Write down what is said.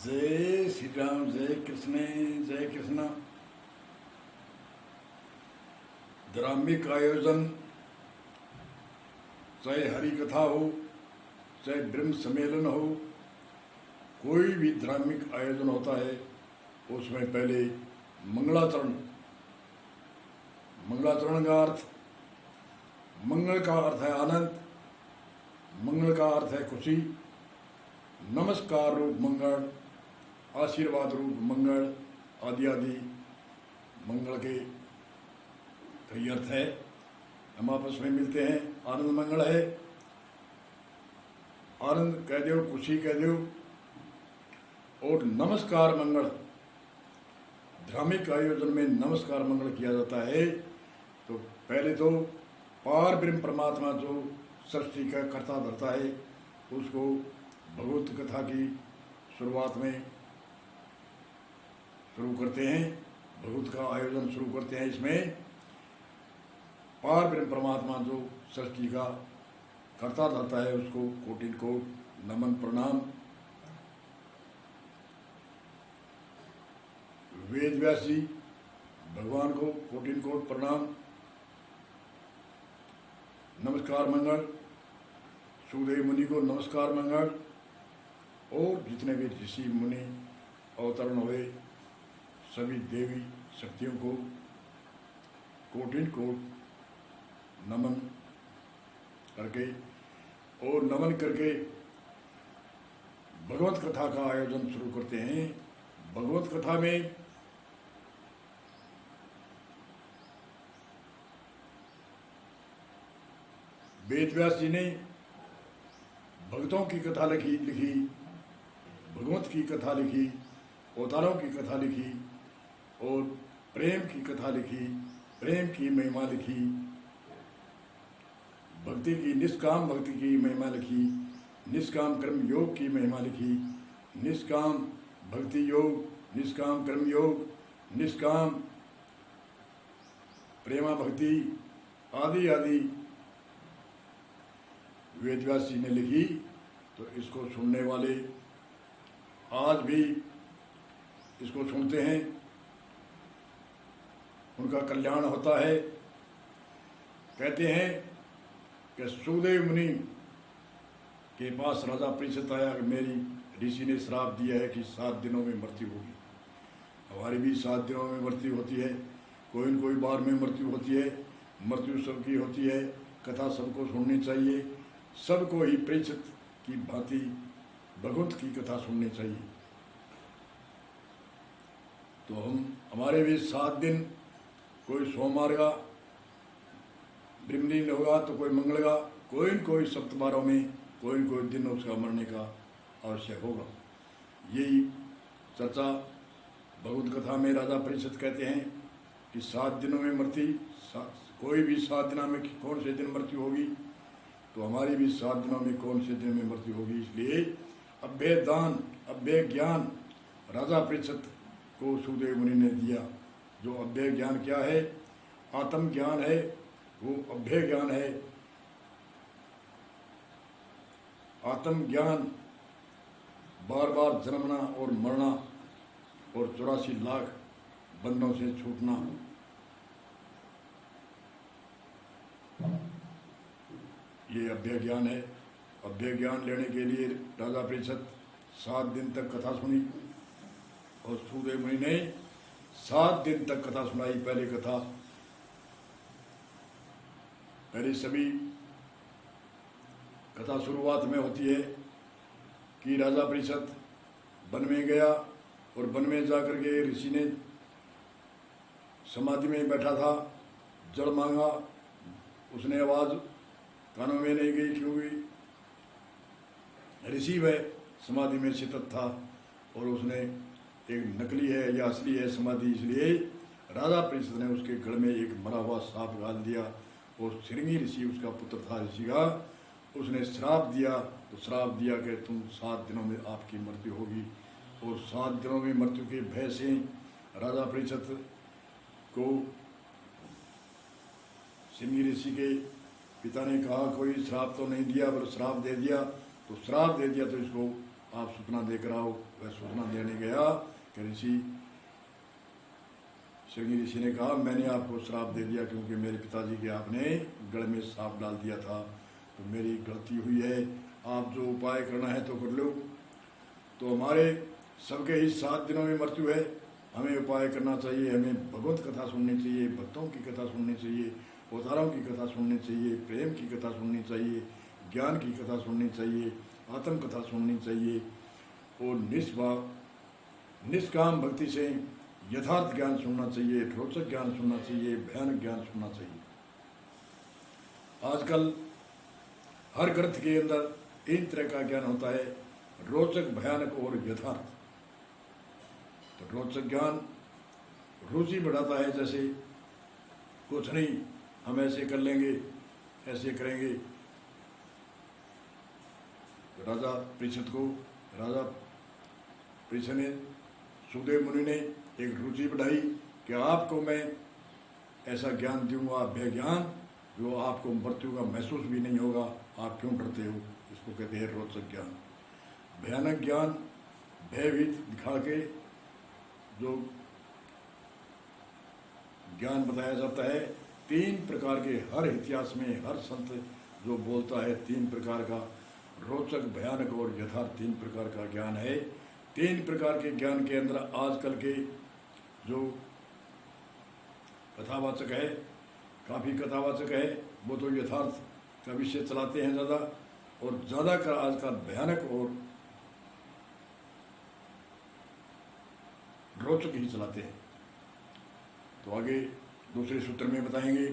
जय श्री राम, जय कृष्ण, जय कृष्ण। धार्मिक आयोजन, चाहे हरि कथा हो, चाहे ब्रह्म सम्मेलन हो, कोई भी धार्मिक आयोजन होता है उसमें पहले मंगलाचरण। मंगलाचरण का अर्थ, मंगल का अर्थ है आनंद, मंगल का अर्थ है खुशी, नमस्कार रूप मंगल, आशीर्वाद रूप मंगल आदि आदि मंगल के कई अर्थ है। हम आपस में मिलते हैं, आनंद मंगल है। आनंद कह दो, खुशी कह दो, और नमस्कार मंगल। धार्मिक आयोजन में नमस्कार मंगल किया जाता है। तो पहले तो पार ब्रह्म परमात्मा जो सृष्टि का कर्ता धरता है उसको भगवत कथा की शुरुआत में शुरू करते हैं, भगवत का आयोजन शुरू करते हैं। इसमें पार ब्रह्म परमात्मा जो सृष्टि का कर्ता धरता है उसको कोटिन कोट नमन प्रणाम। वेद व्यासी भगवान को कोटिन कोट प्रणाम, नमस्कार मंगल। सुखदेव मुनि को नमस्कार मंगल, और जितने भी ऋषि मुनि अवतरण हुए सभी देवी शक्तियों को कोटिन कोट नमन करके, और नमन करके भगवत कथा का आयोजन शुरू करते हैं। भगवत कथा में वेद व्यास जी ने भक्तों की कथा लिखी, भगवत की कथा लिखी, अवतारों की कथा लिखी, और प्रेम की कथा लिखी, प्रेम की महिमा लिखी, भक्ति की निष्काम भक्ति की महिमा लिखी, निष्काम कर्म योग की महिमा लिखी, निष्काम भक्ति योग, निष्काम कर्म योग, निष्काम प्रेमा भक्ति आदि आदि वेदव्यास जी ने लिखी। तो इसको सुनने वाले आज भी इसको सुनते हैं, उनका कल्याण होता है। कहते हैं कि सुखदेव मुनि के पास राजा परीक्षित आया कि मेरी ऋषि ने श्राप दिया है कि 7 दिनों में मृत्यु होगी। हमारी भी 7 दिनों में मृत्यु होती है, कोई न कोई बार में मृत्यु होती है। मृत्यु सबकी होती है, कथा सबको सुननी चाहिए, सबको ही परीक्षित की भांति भगवत की कथा सुननी चाहिए। तो हमारे भी 7 दिन, कोई सोमवार का ब्रह्मदिन होगा तो कोई मंगल का, कोई न कोई सप्तवारों में कोई न कोई दिन उसका मरने का आवश्यक होगा। यही चर्चा भगवत कथा में राजा परीक्षित कहते हैं कि 7 दिनों में मृत्यु, कोई भी 7 दिनों में कौन से दिन मृत्यु होगी, तो हमारी भी 7 दिनों में कौन से दिन में मृत्यु होगी। इसलिए अभ्य दान, अभ्य ज्ञान राजा परीक्षित को सुखदेव मुनि ने दिया। जो अभ्य ज्ञान क्या है, आत्म ज्ञान है, वो अभ्य ज्ञान है। आत्म ज्ञान बार बार जन्मना और मरना और 84 लाख बंधनों से छूटना, ये अभ्य ज्ञान है। अभ्य ज्ञान लेने के लिए राजा परीक्षित 7 दिन तक कथा सुनी, और सुखदेव मुनि ने 7 दिन तक कथा सुनाई। पहले सभी कथा शुरुआत में होती है कि राजा परीक्षित वन में गया, और वन में जाकर के ऋषि ने समाधि में बैठा था, जल मांगा, उसने आवाज़ कानों में नहीं गई क्योंकि ऋषि वह समाधि में स्थित था, और उसने एक नकली है या असली है समाधि, इसलिए राजा परीक्षित ने उसके गल में एक मरा हुआ सांप डाल दिया। और श्रृंगी ऋषि उसका पुत्र था ऋषि का, उसने श्राप दिया। तो श्राप दिया कि तुम 7 दिनों में आपकी मृत्यु होगी। और 7 दिनों में मृत्यु के भय से राजा परीक्षित को श्रृंगी ऋषि के पिता ने कहा कोई श्राप तो नहीं दिया, पर श्राप दे दिया। तो श्राप दे दिया तो इसको आप सूचना देकर आओ। वह सूचना देने गया कि ऋषि श्रृंगी ऋषि ने कहा, मैंने आपको श्राप दे दिया क्योंकि मेरे पिताजी के आपने गले में सांप डाल दिया था, तो मेरी गलती हुई है। आप जो उपाय करना है तो कर लो। तो हमारे सबके ही 7 दिनों में मृत्यु है, हमें उपाय करना चाहिए, हमें भगवत कथा सुननी चाहिए, भक्तों की कथा सुननी चाहिए, अवतारों की कथा सुननी चाहिए, प्रेम की कथा सुननी चाहिए, ज्ञान की कथा सुननी चाहिए, आत्म कथा सुननी चाहिए और निष्काम भक्ति से यथार्थ ज्ञान सुनना चाहिए, रोचक ज्ञान सुनना चाहिए, भयानक ज्ञान सुनना चाहिए। आजकल हर ग्रंथ के अंदर 3 तरह का ज्ञान होता है, रोचक, भयानक और यथार्थ। तो रोचक ज्ञान रुचि बढ़ाता है, जैसे कुछ नहीं, हम ऐसे कर लेंगे, ऐसे करेंगे। तो राजा परीक्षित ने, सुखदेव मुनि ने एक रुचि बढ़ाई कि आपको मैं ऐसा ज्ञान दूंगा, भय ज्ञान, जो आपको मृत्यु का महसूस भी नहीं होगा। आप क्यों डरते हो? इसको कहते हैं रोचक ज्ञान। भयानक ज्ञान भयभीत दिखा के जो ज्ञान बताया जाता है, 3 प्रकार के, हर इतिहास में हर संत जो बोलता है 3 प्रकार का, रोचक, भयानक और यथार्थ 3 प्रकार का ज्ञान है। 3 प्रकार के ज्ञान के अंदर आजकल के जो कथावाचक है, काफ़ी कथावाचक है, वो तो यथार्थ का विषय चलाते हैं ज़्यादा, और ज़्यादा कर आजकल भयानक और रोचक ही चलाते हैं। तो आगे दूसरे सूत्र में बताएंगे।